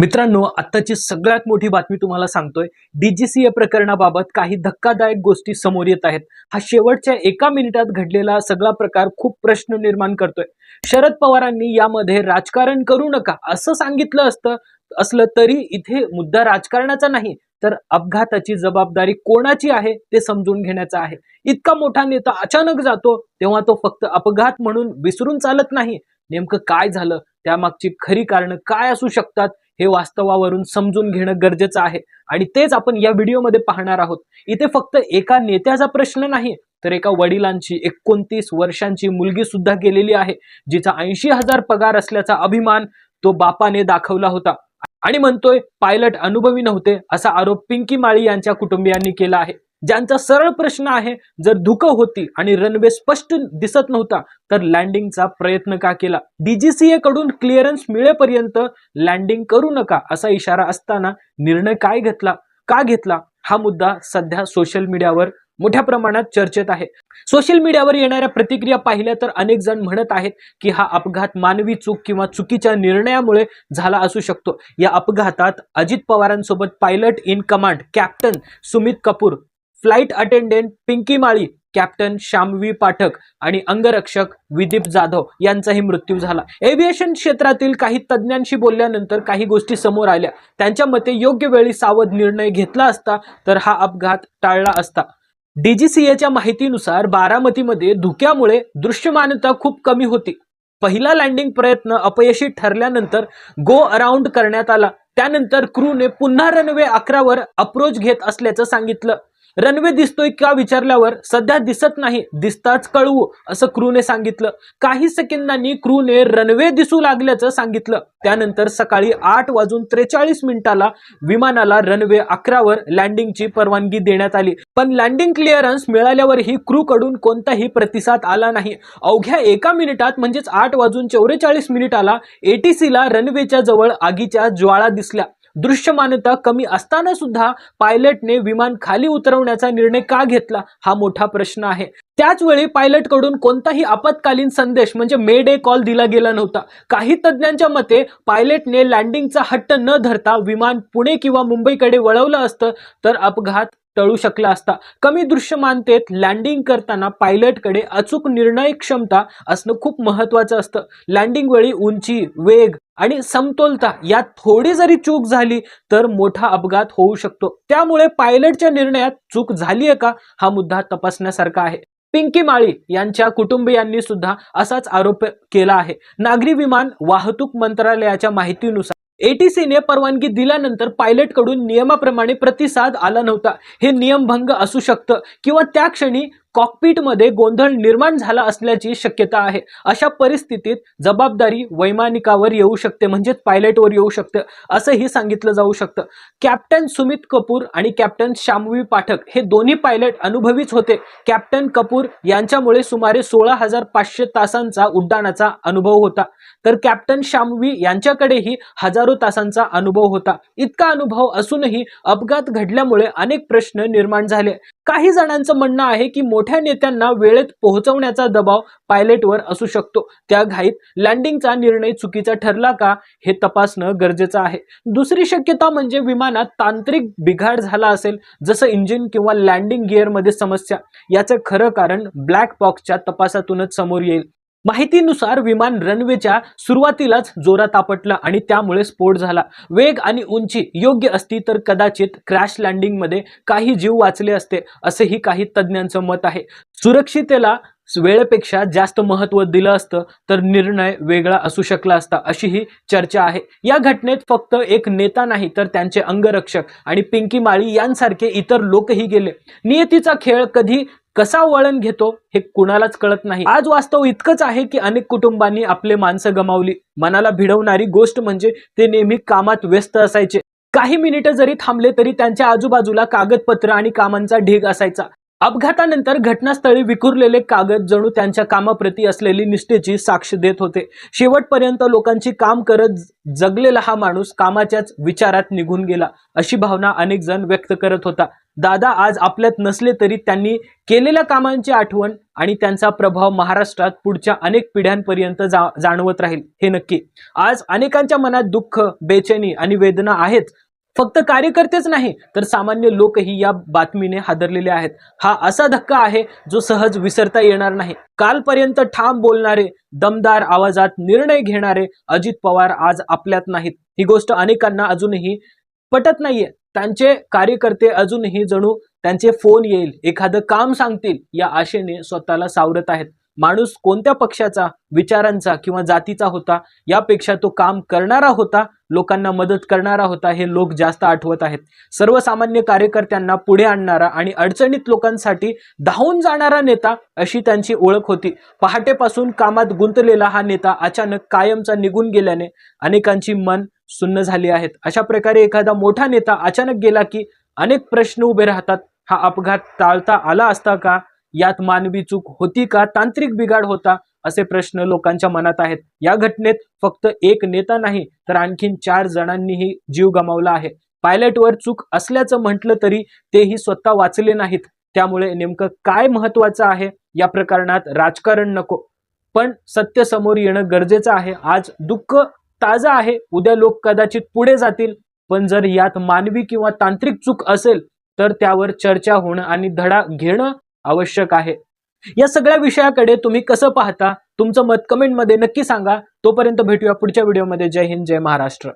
मित्रांनो, आत्ताची सगळ्यात मोठी बातमी तुम्हाला सांगतोय। डीजीसीए प्रकरणाबाबत काही धक्कादायक गोष्टी समोर येत आहेत। हा शेवटच्या एका मिनिटात घडलेला सगळा प्रकार खूप प्रश्न निर्माण करतोय। शरद पवारांनी यामध्ये राजकारण करू नका असं सांगितलं असलं तरी इथे मुद्दा राजकारणाचा नाही तर अपघाताची जबाबदारी कोणाची आहे ते समजून घेण्याचा आहे। इतका मोठा नेता अचानक जातो तेव्हा तो फक्त अपघात म्हणून विसरून चालत नाही। नेमकं काय झालं, त्यामागची खरी कारण काय असू शकतात हे वास्तवावरून समजून घेणं गरजेचं आहे आणि तेच आपण या व्हिडिओमध्ये पाहणार आहोत। इथे फक्त एका नेत्याचा प्रश्न नाही तर एका वडिलांची 29 वर्षांची मुलगी सुद्धा गेलेली आहे, जिचा 80,000 पगार असल्याचा अभिमान तो बापाने दाखवला होता आणि म्हणतोय पायलट अनुभवी नव्हते असा आरोप पिंकी माळी यांच्या कुटुंबियांनी केला आहे। ज्यांचा सरळ प्रश्न आहे, जर धुकं होती आणि रनवे स्पष्ट दिसत नव्हता तर लँडिंगचा प्रयत्न का केला? डीजीसीए कडून क्लिअरन्स मिळेपर्यंत लँडिंग करू नका असा इशारा असताना निर्णय का घेतला हा मुद्दा सध्या सोशल मीडियावर मोठ्या प्रमाणात चर्चेत आहे। सोशल मीडियावर येणाऱ्या प्रतिक्रिया पाहिल्या तर अनेक जण म्हणत आहेत की हा अपघात मानवी चूक किंवा चुकीच्या निर्णयामुळे झाला असू शकतो। या अपघातात अजित पवारांसोबत pilot in command captain Sumit Kapoor, flight attendant Pinky Mali, captain Shyamvi Pathak आणि अंगरक्षक विदीप जाधव यांचाही मृत्यू झाला। एव्हिएशन क्षेत्रातील काही तज्ञांशी बोलल्यानंतर काही गोष्टी समोर आल्या। त्यांच्या मते योग्य वेळी सावध निर्णय घेतला असता तर हा अपघात टाळला असता। डीजीसीएच्या माहितीनुसार बारामतीमध्ये धुक्यामुळे दृश्यमानता खूप कमी होती। पहिला लँडिंग प्रयत्न अपयशी ठरल्यानंतर गो अराउंड करण्यात आला। त्यानंतर क्रूने पुन्हा रनवे 11 वर अप्रोच घेत असल्याचं सांगितलं। रनवे दिसतोय का विचारल्यावर सध्या दिसत नाही, दिसताच कळवू असं क्रूने सांगितलं। काही सेकंदांनी क्रूने रनवे दिसू लागल्याचं सांगितलं। त्यानंतर सकाळी 8:43 विमानाला रनवे 11 वर लँडिंगची परवानगी देण्यात आली, पण लँडिंग क्लिअरन्स मिळाल्यावरही क्रू कडून कोणताही प्रतिसाद आला नाही। अवघ्या एका मिनिटात म्हणजेच 8:44 एटीसी ला रनवेच्या जवळ आगीच्या ज्वाळा दिसल्या। दृश्यमानता कमी असताना सुद्धा पायलटने विमान खाली उतरवण्याचा निर्णय का घेतला हा मोठा प्रश्न आहे। त्याच वेळी पायलट कडून कोणताही आपत्कालीन संदेश म्हणजे मेडे कॉल दिला गेला नव्हता। काही तज्ञांच्या मते पायलटने लँडिंगचा हट्ट न धरता विमान पुणे किंवा मुंबईकडे वळवलं असतं तर अपघात टळू शकला असता। कमी दृश्यमानतेत लँडिंग करताना पायलटकडे अचूक निर्णय क्षमता असणं खूप महत्त्वाचं असतं। लँडिंग वेळी उंची, वेग आणि समतोलता यात थोडी जरी चूक झाली तर मोठा अपघात होऊ शकतो। त्यामुळे पायलटच्या निर्णयात चूक झाली आहे का हा मुद्दा तपासण्यासारखा आहे। पिंकी माळी यांच्या कुटुंबियांनी सुद्धा असाच आरोप केला आहे। नागरी विमान वाहतूक मंत्रालयाच्या माहितीनुसार एटीसीने परवानगी दिल्यानंतर पायलट कडून नियमाप्रमाणे प्रतिसाद आला नव्हता। हे नियमभंग असू शकतं किंवा त्या क्षणी कॉकपिटमध्ये गोंधळ निर्माण झाला असल्याची शक्यता आहे। अशा परिस्थितीत जबाबदारी वैमानिकावर येऊ शकते, म्हणजेच पायलटवर येऊ शकते असंही सांगितलं जाऊ शकतं। कॅप्टन सुमित कपूर आणि कॅप्टन श्यामवी पाठक हे दोन्ही पायलट अनुभवीच होते। कॅप्टन कपूर यांच्यामुळे सुमारे 16,500 तासांचा उड्डाणाचा अनुभव होता, तर कॅप्टन श्यामवी यांच्याकडेही हजारो तासांचा अनुभव होता। इतका अनुभव असूनही अपघात घडल्यामुळे अनेक प्रश्न निर्माण झाले। काही जणांचं म्हणणं आहे की मोठ्या नेत्यांना वेळेत पोहोचवण्याचा दबाव पायलटवर असू शकतो। त्या घाईत लँडिंगचा निर्णय चुकीचा ठरला का हे तपासणं गरजेचं आहे। दुसरी शक्यता म्हणजे विमानात तांत्रिक बिघाड झाला असेल, जसं इंजिन किंवा लँडिंग गिअरमध्ये समस्या। याचं खरं कारण ब्लॅक बॉक्सच्या तपासातूनच समोर येईल। माहितीनुसार विमान रनवेच्या सुरुवातीलाच जोरात आपटलं आणि त्यामुळे स्फोट झाला। वेग आणि उंची योग्य असती तर कदाचित क्रॅश लँडिंगमध्ये काही जीव वाचले असते असेही काही तज्ञांचं मत आहे। सुरक्षितेला वेळेपेक्षा जास्त महत्त्व दिलं असतं तर निर्णय वेगळा असू शकला असता अशीही चर्चा आहे। या घटनेत फक्त एक नेता नाही तर त्यांचे अंगरक्षक आणि पिंकी माळी यांसारखे इतर लोकही गेले। नियतीचा खेळ कधी कसा वळण घेतो हे कुणालाच कळत नाही। आज वास्तव इतकंच आहे की अनेक कुटुंबांनी आपले माणसं गमावली। मनाला भिडवणारी गोष्ट म्हणजे ते नेहमी कामात व्यस्त असायचे। काही मिनिटं जरी थांबले तरी त्यांच्या आजूबाजूला कागदपत्र आणि कामांचा ढीग असायचा। अपघातानंतर घटनास्थळी विखुरलेले कागद जणू त्यांच्या कामाप्रती असलेली निष्ठेची साक्ष देत होते। शेवटपर्यंत लोकांची काम करत जगलेला हा माणूस कामाच्याच विचारात निघून गेला अशी भावना अनेक जण व्यक्त करत होता। दादा आज आपल्यात नसले तरी त्यांनी केलेल्या कामांची आठवण आणि त्यांचा प्रभाव महाराष्ट्रात पुढच्या अनेक पिढ्यांपर्यंत जाणवत राहील हे नक्की. आज अनेकांच्या मनात दुःख, बेचैनी आणि वेदना आहेच. फक्त कार्यकर्तेच नाही तर सामान्य लोकही या बातमीने हादरलेले आहेत. हा असा धक्का आहे जो सहज विसरता येणार नाही. कालपर्यंत ठाम बोलणारे, दमदार आवाजात निर्णय घेणारे अजित पवार आज आपल्यात नाहीत. ही गोष्ट अनेकांना अजूनही पटत नाहीये. त्यांचे कार्यकर्ते अजूनही जणू त्यांचे फोन येईल, एखादं काम सांगतील या आशेने स्वतःला सावरत आहेत. माणूस कोणत्या पक्षाचा, विचारांचा किंवा जातीचा होता यापेक्षा तो काम करणारा होता, लोकांना मदत करणारा होता हे लोक जास्त आठवत आहेत. सर्वसामान्य कार्यकर्त्यांना पुढे आणणारा आणि अडचणीत लोकांसाठी धावून जाणारा नेता अशी त्यांची ओळख होती. पहाटेपासून कामात गुंतलेला हा नेता अचानक कायमचा निघून गेल्याने अनेकांची मन सुन्न झाली आहेत. अशा प्रकारे एखादा मोठा नेता अचानक गेला की अनेक प्रश्न उभे राहतात. हा अपघात टाळता आला असता का? यात मानवी चूक होती का? तांत्रिक बिघाड होता? असे प्रश्न लोकांच्या मनात आहेत. या घटनेत फक्त एक नेता नाही तर आणखीन 4 जणांनीही जीव गमावला आहे. पायलटवर चूक असल्याचं म्हटलं तरी तेही स्वतः वाचले नाहीत. त्यामुळे नेमकं काय महत्वाचं आहे? या प्रकरणात राजकारण नको, पण सत्य समोर येणं गरजेचं आहे. आज दुःख ताजं आहे, उद्या लोक कदाचित पुढे जातील, पण जर यात मानवी किंवा तांत्रिक चूक असेल तर त्यावर चर्चा होणं आणि धडा घेणं आवश्यक आहे. या सगळ्या विषयाकडे तुम्ही कसं पाहता? तुमचं मत कमेंटमध्ये नक्की सांगा. तोपर्यंत भेटूया पुढच्या व्हिडिओमध्ये. जय हिंद, जय महाराष्ट्र.